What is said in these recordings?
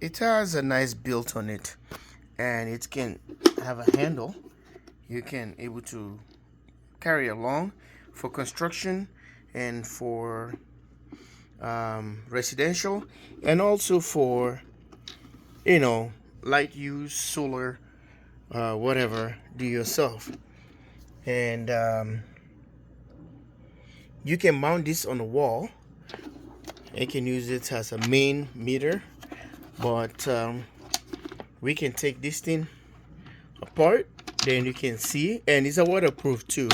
it has a nice built on it, and it can have a handle you can able to carry along for construction and for residential, and also for light use, solar, whatever, do yourself. And you can mount this on the wall. You can use it as a main meter, but we can take this thing apart, then you can see, and it's a waterproof too.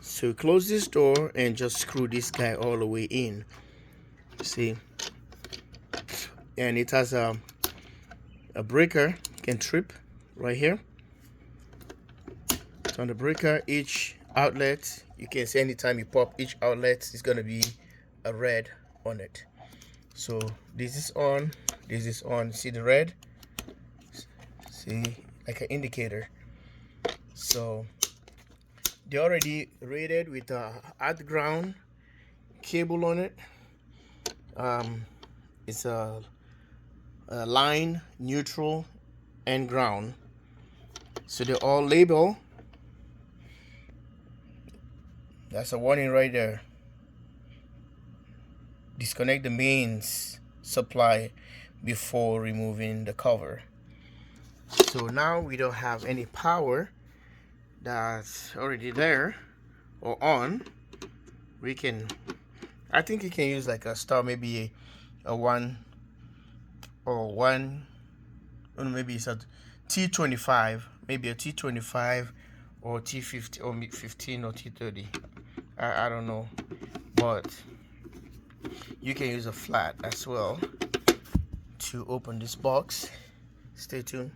So close this door and just screw this guy all the way in. See, and it has a breaker. You can trip right here. It's on the breaker. Each outlet, you can see anytime you pop each outlet, is going to be a red on it. So this is on, this is on. See the red? See, like an indicator. So they already rated with a at ground cable on it. It's a line, neutral, and ground. So they're all labeled. That's a warning right there. Disconnect the mains supply before removing the cover. So now we don't have any power that's already there or on. We can, I think you can use like a star, maybe a 1 or 1, or maybe it's a T25, maybe a T25 or T50 or 15 or T30. I don't know, but you can use a flat as well to open this box. Stay tuned.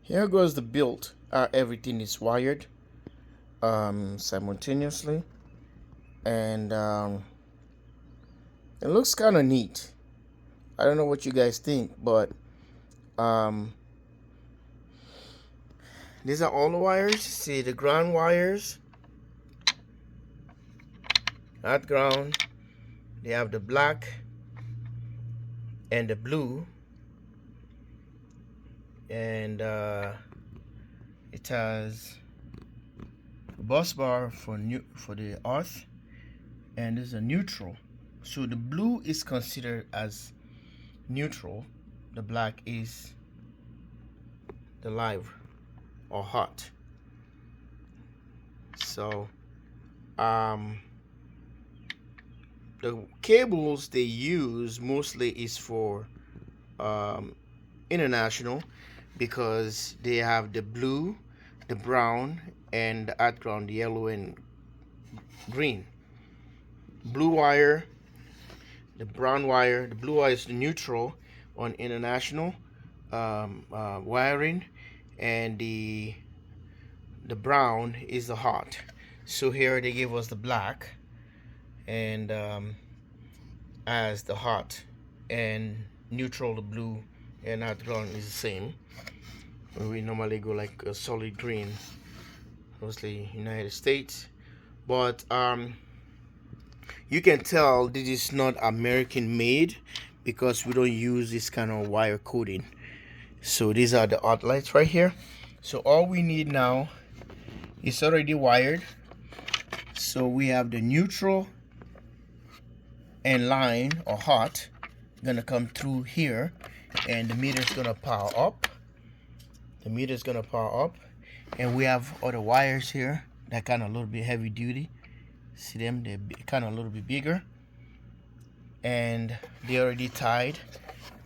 Here goes the build. Everything is wired simultaneously, and it looks kind of neat. I don't know what you guys think, but these are all the wires. See the ground wires, not ground. They have the black and the blue, and it has a bus bar for the earth, and there's a neutral. So the blue is considered as neutral, the black is the live or hot. So the cables they use mostly is for international, because they have the blue, the brown, and the earth ground, the yellow and green. Blue wire, the brown wire, the blue wire is the neutral on international wiring, and the brown is the hot. So here they give us the black and as the hot, and neutral the blue, and earth ground is the same. We normally go like a solid green, mostly United States, but you can tell this is not American made because we don't use this kind of wire coating. So these are the outlets right here. So all we need now is already wired. So we have the neutral and line or hot gonna come through here, and the meter is gonna power up. The meter is gonna power up, and we have other wires here that kind of a little bit heavy duty. See them? They're kind of a little bit bigger, and they already tied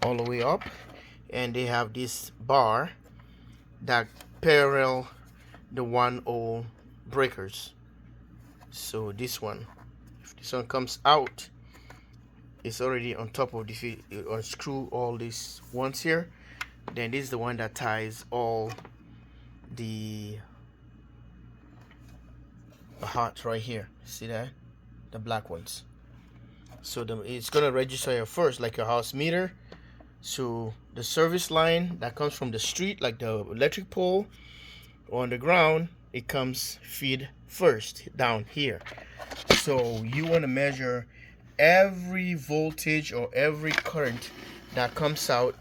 all the way up, and they have this bar that parallel the 1-0 breakers. So this one, if this one comes out, it's already on top of the feet. You unscrew all these ones here, then this is the one that ties all the hot right here. See that? The black ones. So it's gonna register your first, like your house meter. So the service line that comes from the street, like the electric pole or on the ground, it comes feed first down here. So you want to measure every voltage or every current that comes out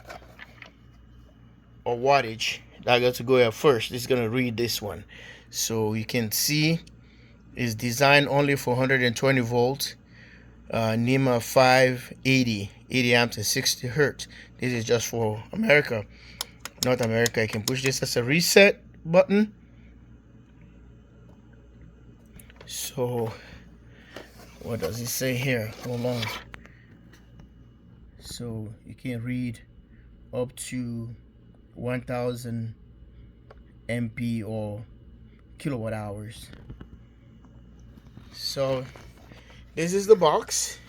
or wattage that I got to go here first. This is gonna read this one, so you can see it's designed only for 120 volts. Nema 580, 80 amps and 60 hertz. This is just for America, North America. You can push this as a reset button. So what does it say here? Hold on. So you can read up to 1000 MP or kilowatt hours. So this is the box,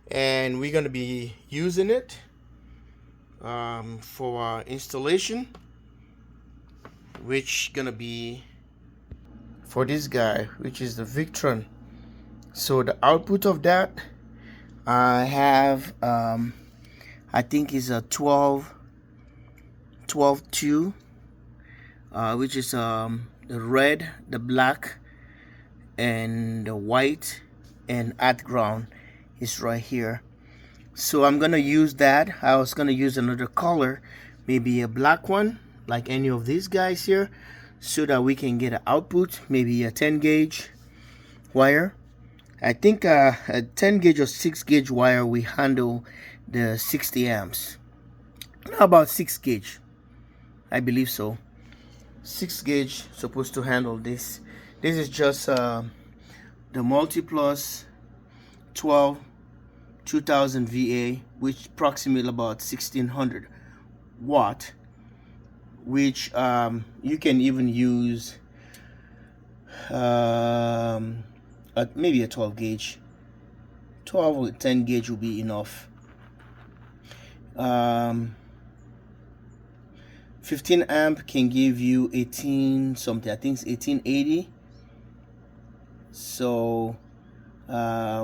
and we're gonna be using it for our installation, which gonna be for this guy, which is the Victron. So the output of that I have I think is a 12.2, which is the red, the black, and the white and at ground is right here. So I'm gonna use that. I was gonna use another color, maybe a black one like any of these guys here, so that we can get an output, maybe a 10 gauge wire. I think a 10 gauge or 6 gauge wire we handle the 60 amps. How about 6 gauge? I believe so. 6 gauge supposed to handle this. This is just the multi-plus 12 2000 VA, which approximately about 1600 watt, which you can even use maybe a 12 gauge. 12 or 10 gauge will be enough. 15 amp can give you 18 something. I think it's 1880. So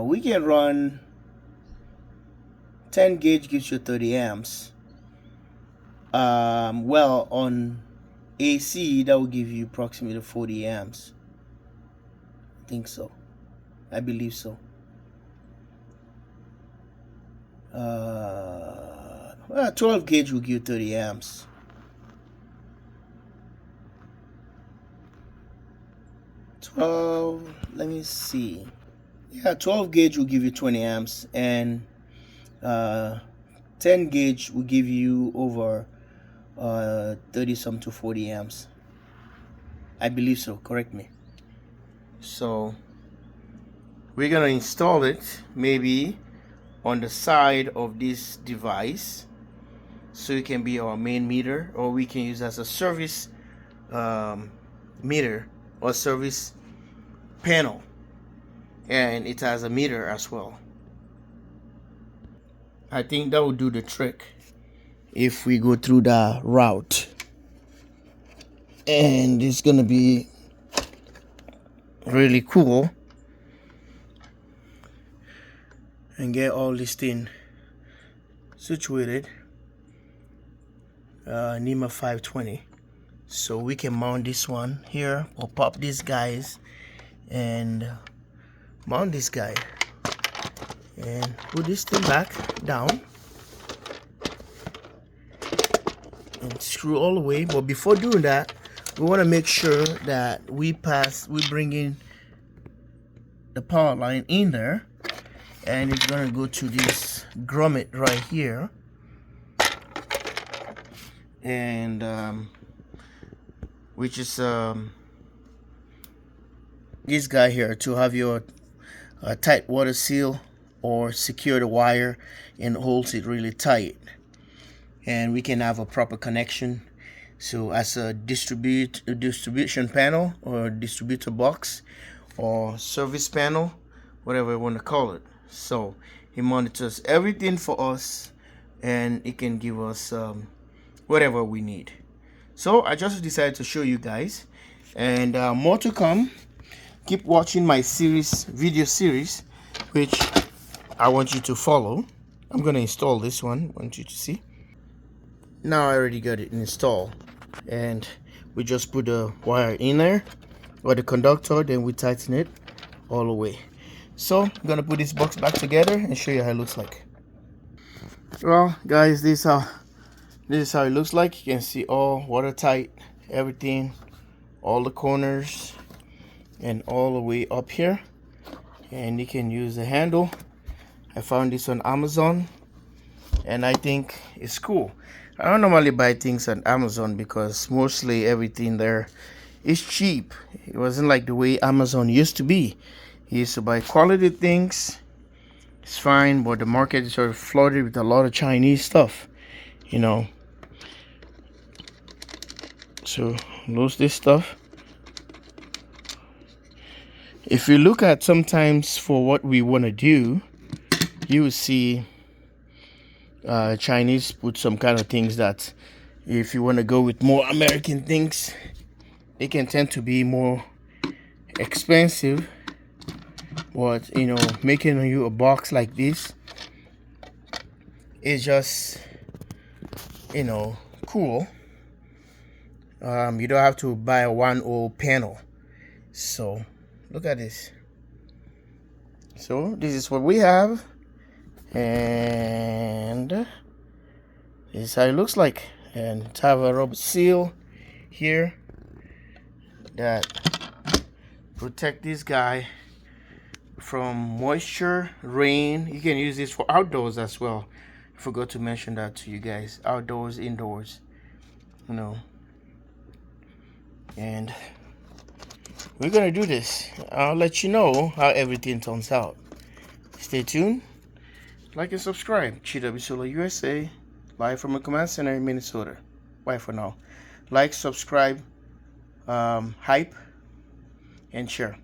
we can run 10 gauge gives you 30 amps. Well, on AC that will give you approximately 40 amps. I think so. I believe so. 12 gauge will give you 30 amps. Let me see. Yeah, 12 gauge will give you 20 amps, and 10 gauge will give you over 30 some to 40 amps. I believe so, correct me. So we're gonna install it maybe on the side of this device, so it can be our main meter, or we can use as a service meter or service panel, and it has a meter as well. I think that will do the trick if we go through the route, and it's gonna be really cool and get all this thing situated. Nema 520, so we can mount this one here, or pop these guys and mount this guy and put this thing back down and screw all the way. But before doing that, we want to make sure that we bring in the power line in there, and it's gonna go to this grommet right here, and which is this guy here, to have your tight water seal or secure the wire and holds it really tight, and we can have a proper connection. So as a distribution panel or distributor box or service panel, whatever you want to call it. So it monitors everything for us, and it can give us whatever we need. So I just decided to show you guys, and more to come. Keep watching my video series, which I want you to follow. I'm gonna install this one. I want you to see. Now I already got it installed, and we just put the wire in there, or the conductor, then we tighten it all the way. So I'm gonna put this box back together and show you how it looks like. Well guys, this is how This is how it looks like. You can see all watertight, everything, all the corners, and all the way up here. And you can use the handle. I found this on Amazon, and I think it's cool. I don't normally buy things on Amazon because mostly everything there is cheap. It wasn't like the way Amazon used to be. You used to buy quality things. It's fine, but the market is sort of flooded with a lot of Chinese stuff, you know. So lose this stuff. If you look at sometimes for what we want to do, you will see Chinese put some kind of things that if you want to go with more American things, they can tend to be more expensive. But you know, making you a box like this is just, you know, cool. You don't have to buy one old panel. So look at this. So this is what we have, and this is how it looks like. And it's have a rubber seal here that protect this guy from moisture, rain. You can use this for outdoors as well. I forgot to mention that to you guys. Outdoors, indoors, you know. And we're gonna do this. I'll let you know how everything turns out. Stay tuned, like and subscribe. GW Solar USA, live from a command center in Minnesota. Bye for now. Like, subscribe, hype, and share.